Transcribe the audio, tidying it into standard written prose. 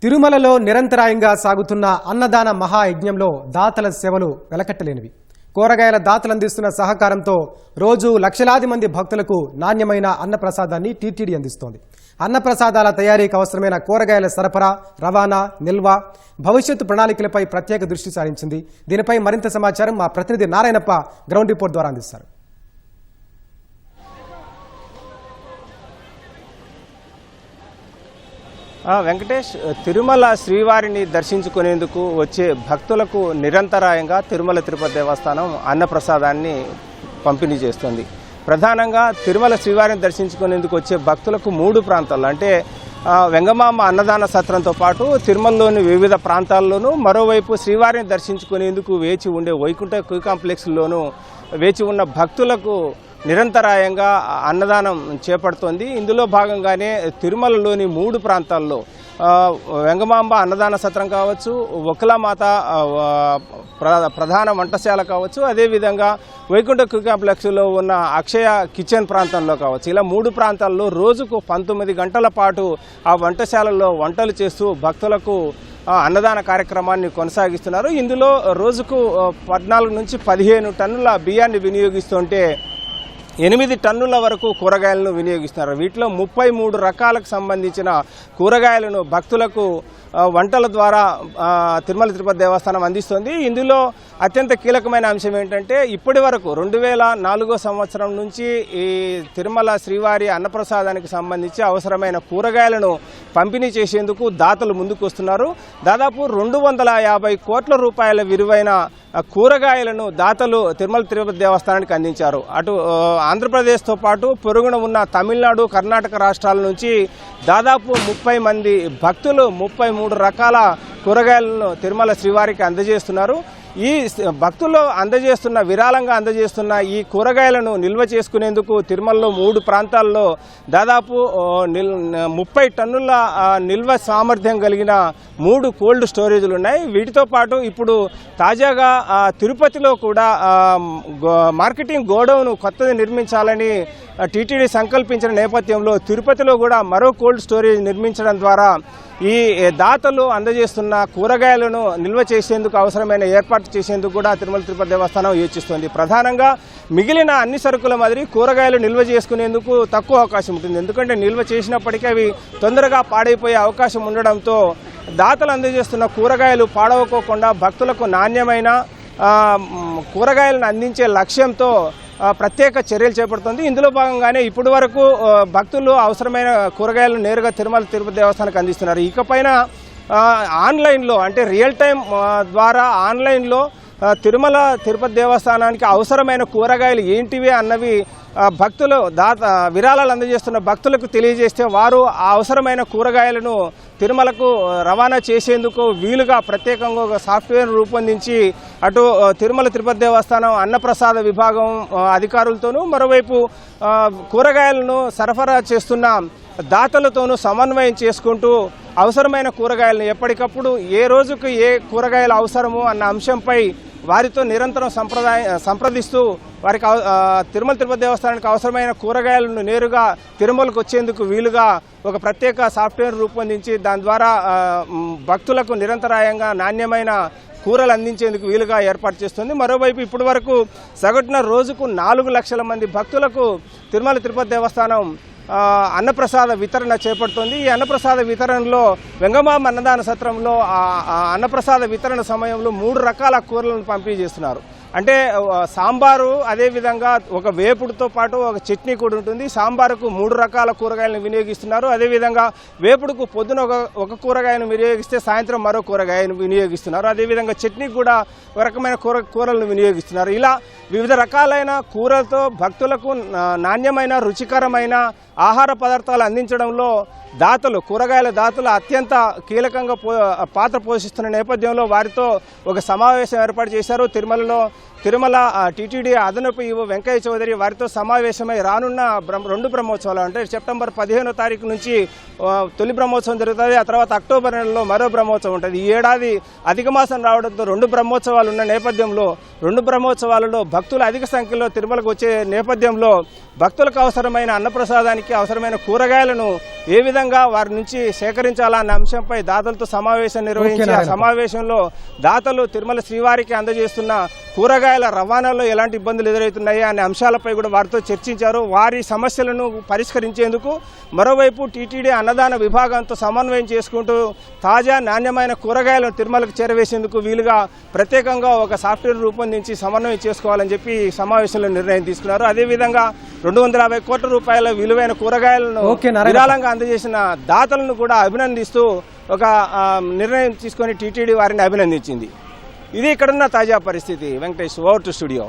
తిరుమలలో నిరంతరాయంగా సాగుతున్న అన్నదాన మహాయజ్ఞంలో దాతల సేవలు వెలకట్టలేనివి. కూరగాయల దాతలు అందిస్తున్న సహకారంతో రోజు లక్షలాది మంది భక్తులకు నాణ్యమైన అన్నప్రసాదాన్ని టీటీడీ అందిస్తోంది. అన్నప్రసాదాల తయారీకి అవసరమైన కూరగాయల సరఫరా, రవాణా, నిల్వ, భవిష్యత్తు ప్రణాళికలపై ప్రత్యేక దృష్టి సారించింది. దీనిపై మరింత సమాచారం మా ప్రతినిధి నారాయణప్ప గ్రౌండ్ రిపోర్ట్ ద్వారా అందిస్తారు. వెంకటేష్, తిరుమల శ్రీవారిని దర్శించుకునేందుకు వచ్చే భక్తులకు నిరంతరాయంగా తిరుమల తిరుపతి దేవస్థానం అన్నప్రసాదాన్ని పంపిణీ చేస్తుంది. ప్రధానంగా తిరుమల శ్రీవారిని దర్శించుకునేందుకు వచ్చే భక్తులకు 3 ప్రాంతాల్లో అంటే వెంగమాంబ అన్నదాన సత్రంతో పాటు తిరుమలలోని వివిధ ప్రాంతాల్లోనూ, మరోవైపు శ్రీవారిని దర్శించుకునేందుకు వేచి ఉండే వైకుంఠ క్యూ కాంప్లెక్స్లోనూ వేచి ఉన్న భక్తులకు నిరంతరాయంగా అన్నదానం చేపడుతోంది. ఇందులో భాగంగానే తిరుమలలోని 3 ప్రాంతాల్లో వెంగమాంబ అన్నదాన సత్రం కావచ్చు, వకులామాత ప్రధాన వంటశాల కావచ్చు, అదేవిధంగా వైకుంఠ క్యూ కాంప్లెక్స్లో ఉన్న అక్షయ కిచెన్ ప్రాంతంలో కావచ్చు, ఇలా 3 ప్రాంతాల్లో రోజుకు 19 గంటల పాటు ఆ వంటశాలలో వంటలు చేస్తూ భక్తులకు అన్నదాన కార్యక్రమాన్ని కొనసాగిస్తున్నారు. ఇందులో రోజుకు 14 నుంచి 15 టన్నుల బియ్యాన్ని వినియోగిస్తుంటే 8 టన్నుల వరకు కూరగాయలను వినియోగిస్తున్నారు. వీటిలో 33 రకాలకు సంబంధించిన కూరగాయలను భక్తులకు వంటల ద్వారా తిరుమల తిరుపతి దేవస్థానం అందిస్తుంది. ఇందులో అత్యంత కీలకమైన అంశం ఏంటంటే ఇప్పటి వరకు 2004 సంవత్సరం నుంచి ఈ తిరుమల శ్రీవారి అన్నప్రసాదానికి సంబంధించి అవసరమైన కూరగాయలను పంపిణీ చేసేందుకు దాతలు ముందుకు వస్తున్నారు. దాదాపు 250 కోట్ల రూపాయల విలువైన కూరగాయలను దాతలు తిరుమల తిరుపతి దేవస్థానానికి అందించారు. అటు ఆంధ్రప్రదేశ్తో పాటు పొరుగున ఉన్న తమిళనాడు, కర్ణాటక రాష్ట్రాల నుంచి దాదాపు 30 మంది భక్తులు 33 రకాల కూరగాయలను తిరుమల శ్రీవారికి అందజేస్తున్నారు. ఈ భక్తులు విరాళంగా అందజేస్తున్న ఈ కూరగాయలను నిల్వ చేసుకునేందుకు తిరుమలలో 3 ప్రాంతాల్లో దాదాపు 30 టన్నుల నిల్వ సామర్థ్యం కలిగిన 3 కోల్డ్ స్టోరేజ్లు ఉన్నాయి. వీటితో పాటు ఇప్పుడు తాజాగా తిరుపతిలో కూడా మార్కెటింగ్ గోడౌన్ కొత్తది నిర్మించాలని టీటీడీ సంకల్పించిన నేపథ్యంలో తిరుపతిలో కూడా మరో కోల్డ్ స్టోరేజ్ నిర్మించడం ద్వారా ఈ దాతలు అందజేస్తున్న కూరగాయలను నిల్వ చేసేందుకు అవసరమైన ఏర్పాటు చేసేందుకు కూడా తిరుమల తిరుపతి దేవస్థానం యోచిస్తోంది. ప్రధానంగా మిగిలిన అన్ని సరుకుల మాదిరి కూరగాయలు నిల్వ చేసుకునేందుకు తక్కువ అవకాశం ఉంటుంది. ఎందుకంటే నిల్వ చేసినప్పటికీ అవి తొందరగా పాడైపోయే అవకాశం ఉండడంతో దాతలు అందజేస్తున్న కూరగాయలు పాడవకోకుండా భక్తులకు నాణ్యమైన కూరగాయలను అందించే లక్ష్యంతో ప్రత్యేక చర్యలు చేపడుతుంది. ఇందులో భాగంగానే ఇప్పటి వరకు భక్తులు అవసరమైన కూరగాయలను నేరుగా తిరుమల తిరుపతి దేవస్థానానికి అందిస్తున్నారు. ఇకపైన ఆన్లైన్లో అంటే రియల్ టైం ద్వారా ఆన్లైన్లో తిరుమల తిరుపతి దేవస్థానానికి అవసరమైన కూరగాయలు ఏంటివి అన్నవి భక్తులు విరాళాలు అందజేస్తున్న భక్తులకు తెలియజేస్తే వారు ఆ అవసరమైన కూరగాయలను తిరుమలకు రవాణా చేసేందుకు వీలుగా ప్రత్యేకంగా ఒక సాఫ్ట్వేర్ రూపొందించి అటు తిరుమల తిరుపతి దేవస్థానం అన్నప్రసాద విభాగం అధికారులతోనూ, మరోవైపు కూరగాయలను సరఫరా చేస్తున్న దాతలతోనూ సమన్వయం చేసుకుంటూ అవసరమైన కూరగాయలను ఎప్పటికప్పుడు ఏ రోజుకు ఏ కూరగాయలు అవసరము అన్న అంశంపై వారితో నిరంతరం సంప్రదిస్తూ వారికి తిరుమల తిరుపతి దేవస్థానానికి అవసరమైన కూరగాయలను నేరుగా తిరుమలకు వచ్చేందుకు వీలుగా ఒక ప్రత్యేక సాఫ్ట్వేర్ రూపొందించి దాని ద్వారా భక్తులకు నిరంతరాయంగా నాణ్యమైన కూరలు అందించేందుకు వీలుగా ఏర్పాటు చేస్తుంది. మరోవైపు ఇప్పటి వరకు సగటున రోజుకు 4 లక్షల మంది భక్తులకు తిరుమల తిరుపతి దేవస్థానం అన్నప్రసాద వితరణ చేపడుతుంది. ఈ అన్నప్రసాద వితరణలో వెంగమాంబ అన్నదాన సత్రంలో అన్నప్రసాద వితరణ సమయంలో 3 రకాల కూరలను పంపిణీ చేస్తున్నారు. అంటే సాంబారు, అదేవిధంగా ఒక వేపుడుతో పాటు ఒక చట్నీ కూడా ఉంటుంది. సాంబారుకు 3 రకాల కూరగాయలను వినియోగిస్తున్నారు. అదేవిధంగా వేపుడుకు పొద్దున ఒక కూరగాయను వినియోగిస్తే సాయంత్రం మరో కూరగాయను వినియోగిస్తున్నారు. అదేవిధంగా చట్నీకి కూడా ఒక రకమైన కూరలను వినియోగిస్తున్నారు. ఇలా వివిధ రకాలైన కూరలతో భక్తులకు నాణ్యమైన రుచికరమైన ఆహార పదార్థాలు అందించడంలో కూరగాయల దాతలు అత్యంత కీలకంగా పాత్ర పోషిస్తున్న నేపథ్యంలో వారితో ఒక సమావేశం ఏర్పాటు చేశారు. తిరుమలలో తిరుమల టీటీడీ అదనపు ఈవో వెంకయ్య చౌదరి వారితో సమావేశమై రానున్న 2 బ్రహ్మోత్సవాలు అంటే సెప్టెంబర్ 15వ తారీఖు నుంచి తొలి బ్రహ్మోత్సవం జరుగుతుంది. ఆ తర్వాత అక్టోబర్ నెలలో మరో బ్రహ్మోత్సవం ఉంటుంది. ఈ ఏడాది అధిక మాసం రావడంతో 2 బ్రహ్మోత్సవాలు ఉన్న నేపథ్యంలో 2 బ్రహ్మోత్సవాలలో భక్తులు అధిక సంఖ్యలో తిరుమలకు వచ్చే నేపథ్యంలో భక్తులకు అవసరమైన అన్నప్రసాదానికి అవసరమైన కూరగాయలను ఏ విధంగా వారి నుంచి సేకరించాలన్న అంశంపై దాతలతో సమావేశం నిర్వహించి ఆ సమావేశంలో దాతలు తిరుమల శ్రీవారికి అందజేస్తున్న కూరగాయల రవాణాలో ఎలాంటి ఇబ్బందులు ఎదురవుతున్నాయి అనే అంశాలపై కూడా వారితో చర్చించారు. వారి సమస్యలను పరిష్కరించేందుకు మరోవైపు టీటీడీ అన్నదాన విభాగంతో సమన్వయం చేసుకుంటూ తాజా నాణ్యమైన కూరగాయలను తిరుమలకు చేరవేసేందుకు వీలుగా ప్రత్యేకంగా ఒక సాఫ్ట్వేర్ రూపొందించి సమన్వయం చేసుకోవాలని చెప్పి ఈ సమావేశంలో నిర్ణయం తీసుకున్నారు. అదేవిధంగా 250 కోట్ల రూపాయల విలువైన కూరగాయలను విరాళంగా అందజేసిన దాతలను కూడా అభినందిస్తూ ఒక నిర్ణయం తీసుకొని టీటీడీ వారిని అభినందించింది. ఇది ఇక్కడున్న తాజా పరిస్థితి. Venkatesh, over to studio.